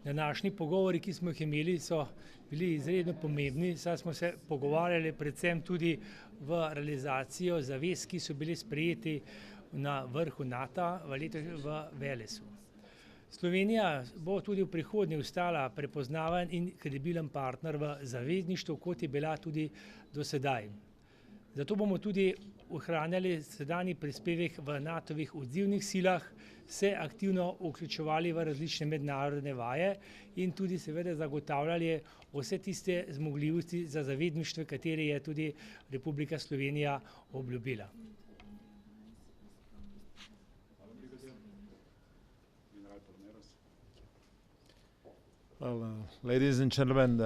Današnji pogovori, ki smo jih imeli, so bili izredno pomembni, saj smo se pogovarjali predvsem tudi v realizacijo zavez, ki so bili sprejeti na vrhu NATO v Walesu. Slovenija bo tudi v prihodnje ostala prepoznaven in kredibilen partner v zavezništvu, kot je bila tudi do sedaj. Zato bomo tudi ohranjali sedanji prispevek v NATO-vih odzivnih silah, se aktivno vključevali v različne mednarodne vaje in tudi seveda zagotavljali vse tiste zmogljivosti za zavezništvo, katere je tudi Republika Slovenija obljubila. Well, ladies and gentlemen,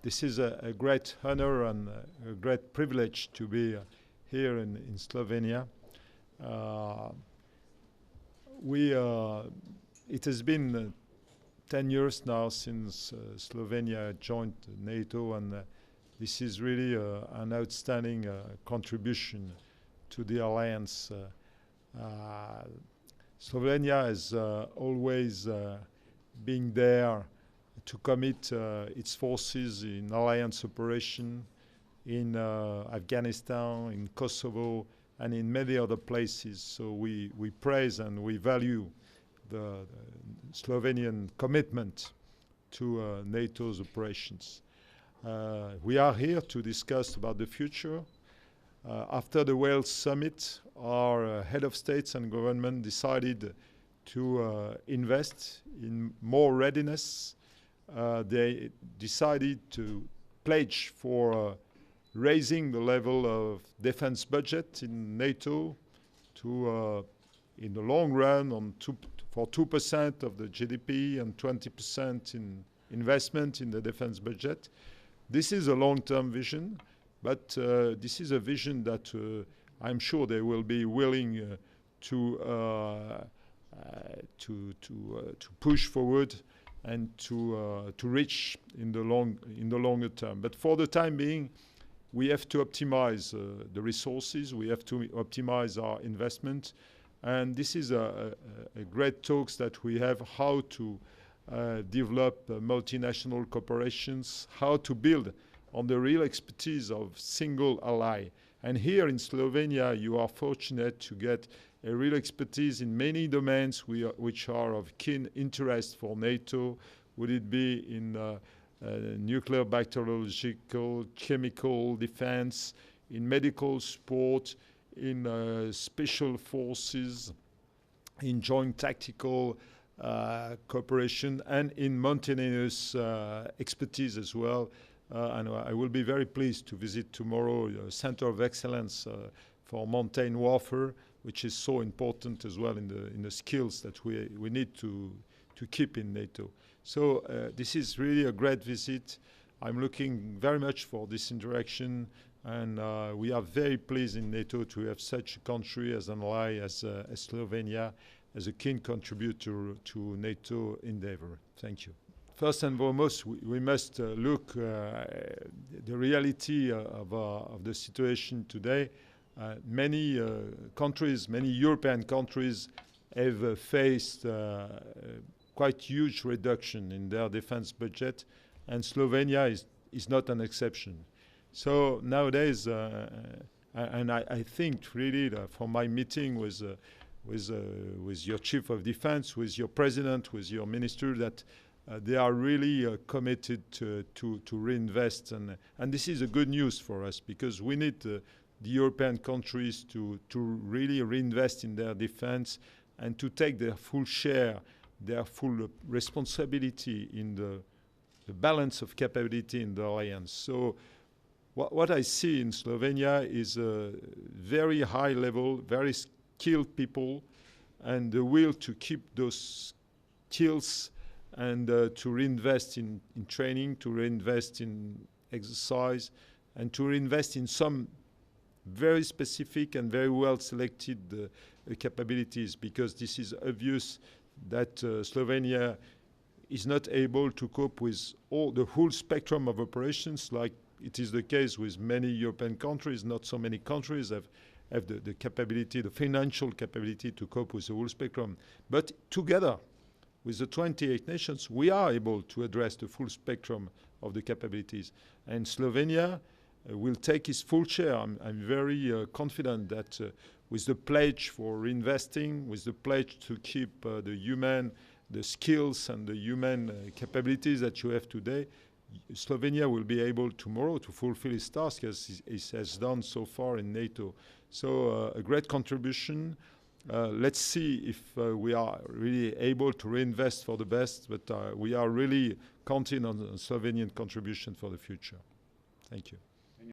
this is a great honor and a great privilege to be here in Slovenia. It has been 10 years now since Slovenia joined NATO, and this is really an outstanding contribution to the alliance. Slovenia has always been there to commit its forces in alliance operation in Afghanistan, in Kosovo, and in many other places. So we praise and we value the Slovenian commitment to NATO's operations. We are here to discuss about the future. After the Wales summit, our head of states and government decided to invest in more readiness. They decided to pledge for raising the level of defense budget in NATO to, in the long run, for 2% of the GDP and 20% in investment in the defense budget. This is a long-term vision, but this is a vision that I'm sure they will be willing to push forward and to reach in the longer term. But for the time being, we have to optimize the resources. We have to optimize our investment, and this is a great talks that we have how to develop multinational corporations, how to build on the real expertise of single ally. And here in Slovenia, you are fortunate to get a real expertise in many domains which are of keen interest for NATO. Would it be in nuclear, bacteriological, chemical defense, in medical support, in special forces, in joint tactical cooperation, and in mountainous expertise as well. And I will be very pleased to visit tomorrow a Center of Excellence for mountain warfare, which is so important as well in the skills that we need to keep in NATO. So this is really a great visit. I'm looking very much for this interaction, and we are very pleased in NATO to have such a country as an ally as Slovenia, as a keen contributor to NATO endeavor. Thank you. First and foremost, we must look the reality of the situation today. Many countries, many European countries have faced quite huge reduction in their defense budget, and Slovenia is not an exception. So nowadays, and I think really from my meeting with your chief of defense, with your president, with your minister, that they are really committed to reinvest, and this is a good news for us, because we need the European countries to really reinvest in their defense and to take their full share, their full responsibility in the balance of capability in the alliance. So what I see in Slovenia is a very high level, very skilled people, and the will to keep those skills and to reinvest in training, to reinvest in exercise, and to reinvest in some very specific and very well selected capabilities, because this is obvious that Slovenia is not able to cope with the whole spectrum of operations, like it is the case with many European countries. Not so many countries have the capability, the financial capability to cope with the whole spectrum. But together, with the 28 nations, we are able to address the full spectrum of the capabilities. And Slovenia will take its full share. I'm very confident that with the pledge for reinvesting, with the pledge to keep the skills and the human capabilities that you have today, Slovenia will be able tomorrow to fulfill its task as it has done so far in NATO. So a great contribution. Let's see if we are really able to reinvest for the best, but we are really counting on the Slovenian contribution for the future. Thank you.